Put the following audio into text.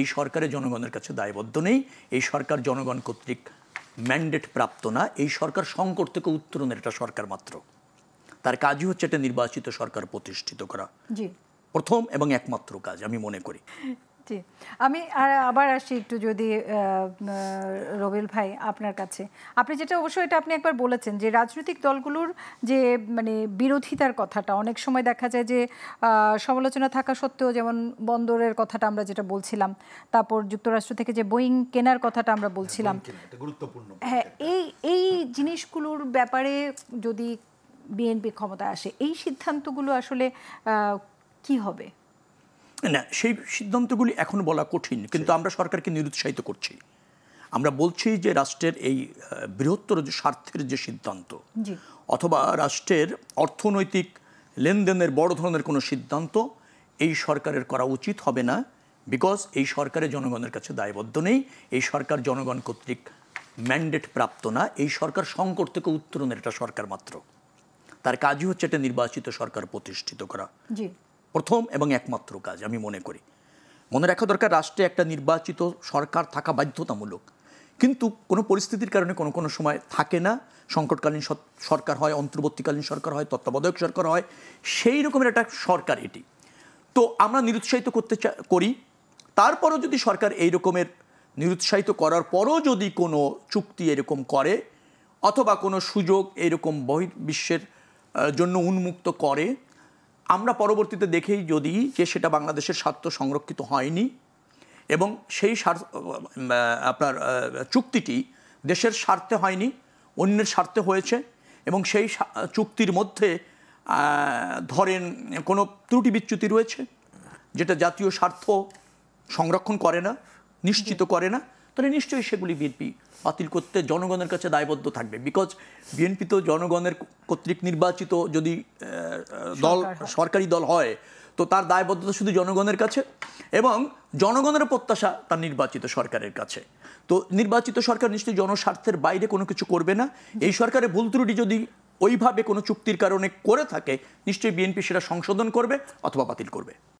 এই সরকারের জনগণের কাছে দায়বদ্ধ নেই, এই সরকার জনগণ কর্তৃক ম্যান্ডেট প্রাপ্ত না, এই সরকার সংকট থেকে উত্তরণের একটা সরকার মাত্র। তার কাজই হচ্ছে একটা নির্বাচিত সরকার প্রতিষ্ঠিত করা, প্রথম এবং একমাত্র কাজ আমি মনে করি। জি, আমি আবার আসি একটু যদি রবিউল ভাই আপনার কাছে, আপনি যেটা অবশ্যই এটা আপনি একবার বলেছেন যে রাজনৈতিক দলগুলোর যে মানে বিরোধিতার কথাটা অনেক সময় দেখা যায় যে সমালোচনা থাকা সত্ত্বেও, যেমন বন্দরের কথাটা আমরা যেটা বলছিলাম, তারপর যুক্তরাষ্ট্র থেকে যে বোয়িং কেনার কথাটা আমরা বলছিলাম, গুরুত্বপূর্ণ। হ্যাঁ, এই জিনিসগুলোর ব্যাপারে যদি বিএনপি ক্ষমতায় আসে, এই সিদ্ধান্তগুলো আসলে কি হবে? না, সেই সিদ্ধান্তগুলি এখন বলা কঠিন, কিন্তু আমরা সরকারকে নিরুৎসাহিত করছি। আমরা বলছি যে রাষ্ট্রের এই বৃহত্তর যে স্বার্থের যে সিদ্ধান্ত অথবা রাষ্ট্রের অর্থনৈতিক লেনদেনের বড় ধরনের কোনো সিদ্ধান্ত এই সরকারের করা উচিত হবে না, বিকজ এই সরকারের জনগণের কাছে দায়বদ্ধ নেই, এই সরকার জনগণ কর্তৃক ম্যান্ডেট প্রাপ্ত না, এই সরকার সংকট থেকে উত্তরণের একটা সরকার মাত্র। তার কাজই হচ্ছে একটা নির্বাচিত সরকার প্রতিষ্ঠিত করা, প্রথম এবং একমাত্র কাজ আমি মনে করি। মনে রাখা দরকার, রাষ্ট্রে একটা নির্বাচিত সরকার থাকা বাধ্যতামূলক, কিন্তু কোনো পরিস্থিতির কারণে কোনো কোনো সময় থাকে না, সংকটকালীন সরকার হয়, অন্তর্বর্তীকালীন সরকার হয়, তত্ত্বাবধায়ক সরকার হয়, সেই রকমের একটা সরকার এটি। তো আমরা নিরুৎসাহিত করি। তারপরও যদি সরকার এই রকমের নিরুৎসাহিত করার পরও যদি কোনো চুক্তি এরকম করে অথবা কোনো সুযোগ এরকম বহির্বিশ্বের জন্য উন্মুক্ত করে, আমরা পরবর্তীতে দেখেই যদি যে সেটা বাংলাদেশের স্বার্থ সংরক্ষিত হয়নি এবং সেই আপনার চুক্তিটি দেশের স্বার্থে হয়নি, অন্যের স্বার্থে হয়েছে, এবং সেই চুক্তির মধ্যে ধরেন কোনো ত্রুটি বিচ্যুতি রয়েছে যেটা জাতীয় স্বার্থ সংরক্ষণ করে না, নিশ্চিত করে না, তাহলে নিশ্চয়ই সেগুলি বিএনপি বাতিল করতে জনগণের কাছে দায়বদ্ধ থাকবে। বিকজ বিএনপি তো জনগণের কর্তৃক নির্বাচিত যদি দল, সরকারি দল হয়, তো তার দায়বদ্ধতা শুধু জনগণের কাছে এবং জনগণের প্রত্যাশা তার নির্বাচিত সরকারের কাছে। তো নির্বাচিত সরকার নিশ্চয়ই জনস্বার্থের বাইরে কোনো কিছু করবে না। এই সরকারের ভুল ত্রুটি যদি ওইভাবে কোনো চুক্তির কারণে করে থাকে, নিশ্চয়ই বিএনপি সেটা সংশোধন করবে অথবা বাতিল করবে।